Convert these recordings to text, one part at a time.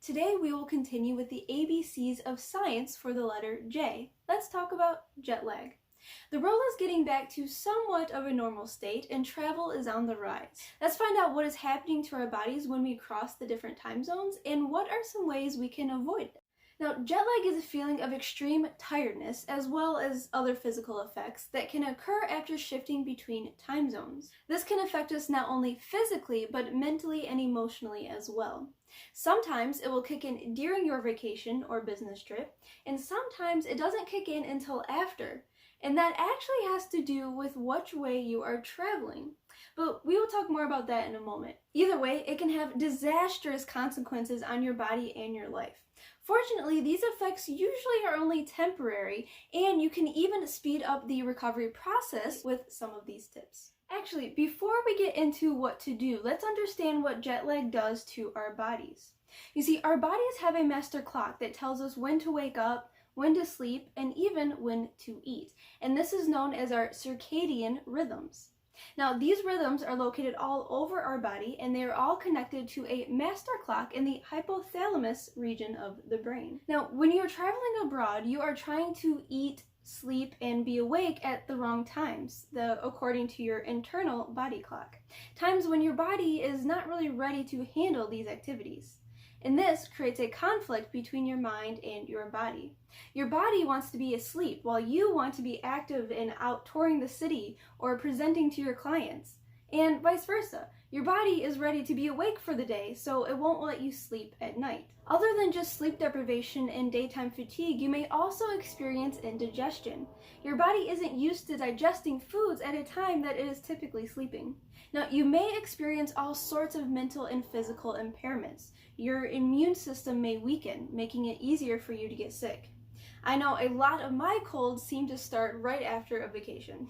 Today we will continue with the ABCs of science for the letter J. Let's talk about jet lag. The world is getting back to somewhat of a normal state and travel is on the rise. Let's find out what is happening to our bodies when we cross the different time zones and what are some ways we can avoid it. Now, jet lag is a feeling of extreme tiredness as well as other physical effects that can occur after shifting between time zones. This can affect us not only physically but mentally and emotionally as well. Sometimes it will kick in during your vacation or business trip, and sometimes it doesn't kick in until after. And that actually has to do with which way you are traveling. But we will talk more about that in a moment. Either way, it can have disastrous consequences on your body and your life. Fortunately, these effects usually are only temporary, and you can even speed up the recovery process with some of these tips. Actually, before we get into what to do, let's understand what jet lag does to our bodies. You see, our bodies have a master clock that tells us when to wake up, when to sleep, and even when to eat. And this is known as our circadian rhythms. Now, these rhythms are located all over our body, and they are all connected to a master clock in the hypothalamus region of the brain. Now, when you're traveling abroad, you are trying to eat, sleep, and be awake at the wrong times, according to your internal body clock. Times when your body is not really ready to handle these activities. And this creates a conflict between your mind and your body. Your body wants to be asleep while you want to be active and out touring the city or presenting to your clients. And vice versa. Your body is ready to be awake for the day, so it won't let you sleep at night. Other than just sleep deprivation and daytime fatigue, you may also experience indigestion. Your body isn't used to digesting foods at a time that it is typically sleeping. Now, you may experience all sorts of mental and physical impairments. Your immune system may weaken, making it easier for you to get sick. I know a lot of my colds seem to start right after a vacation.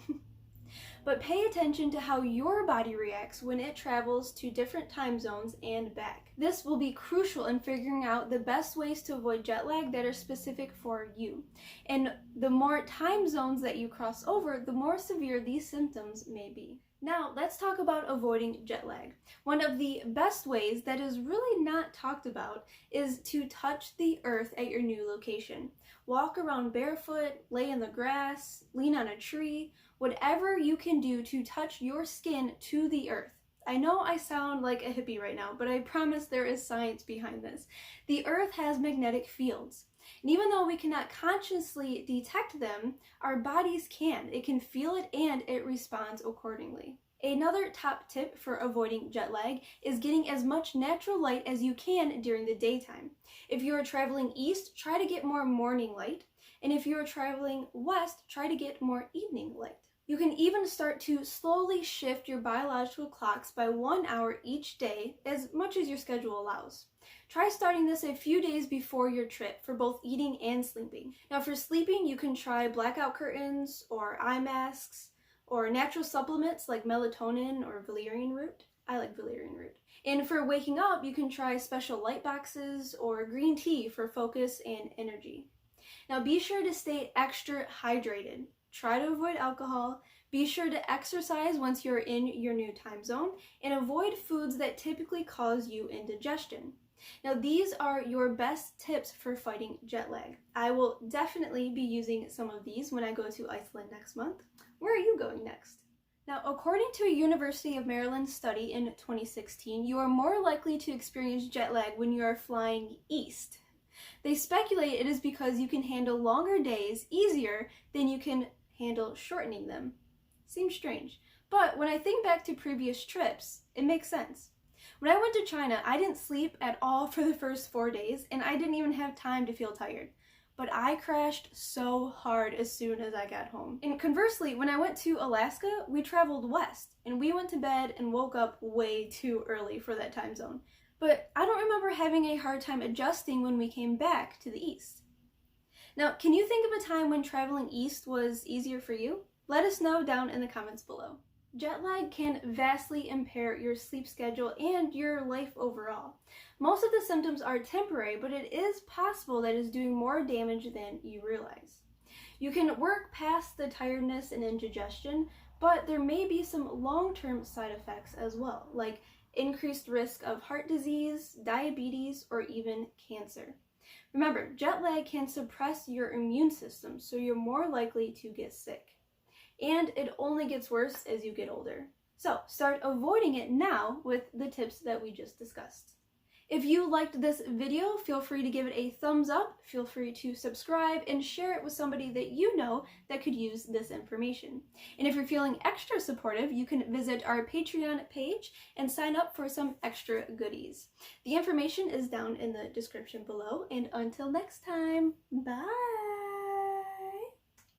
But pay attention to how your body reacts when it travels to different time zones and back. This will be crucial in figuring out the best ways to avoid jet lag that are specific for you. And the more time zones that you cross over, the more severe these symptoms may be. Now, let's talk about avoiding jet lag. One of the best ways that is really not talked about is to touch the earth at your new location. Walk around barefoot, lay in the grass, lean on a tree, whatever you can do to touch your skin to the earth. I know I sound like a hippie right now, but I promise there is science behind this. The earth has magnetic fields. And even though we cannot consciously detect them, our bodies can. It can feel it and it responds accordingly. Another top tip for avoiding jet lag is getting as much natural light as you can during the daytime. If you are traveling east, try to get more morning light. And if you are traveling west, try to get more evening light. You can even start to slowly shift your biological clocks by 1 hour each day, as much as your schedule allows. Try starting this a few days before your trip for both eating and sleeping. Now, for sleeping, you can try blackout curtains or eye masks or natural supplements like melatonin or valerian root. I like valerian root. And for waking up, you can try special light boxes or green tea for focus and energy. Now, be sure to stay extra hydrated. Try to avoid alcohol, be sure to exercise once you're in your new time zone, and avoid foods that typically cause you indigestion. Now, these are your best tips for fighting jet lag. I will definitely be using some of these when I go to Iceland next month. Where are you going next? Now, according to a University of Maryland study in 2016, you are more likely to experience jet lag when you are flying east. They speculate it is because you can handle longer days easier than you can handle shortening them. Seems strange, but when I think back to previous trips, it makes sense. When I went to China, I didn't sleep at all for the first 4 days, and I didn't even have time to feel tired. But I crashed so hard as soon as I got home. And conversely, when I went to Alaska, we traveled west, and we went to bed and woke up way too early for that time zone. But I don't remember having a hard time adjusting when we came back to the east. Now, can you think of a time when traveling east was easier for you? Let us know down in the comments below. Jet lag can vastly impair your sleep schedule and your life overall. Most of the symptoms are temporary, but it is possible that it's doing more damage than you realize. You can work past the tiredness and indigestion, but there may be some long-term side effects as well, like increased risk of heart disease, diabetes, or even cancer. Remember, jet lag can suppress your immune system, so you're more likely to get sick. And it only gets worse as you get older. So start avoiding it now with the tips that we just discussed. If you liked this video, feel free to give it a thumbs up, feel free to subscribe, and share it with somebody that you know that could use this information. And if you're feeling extra supportive, you can visit our Patreon page and sign up for some extra goodies. The information is down in the description below, and until next time, bye!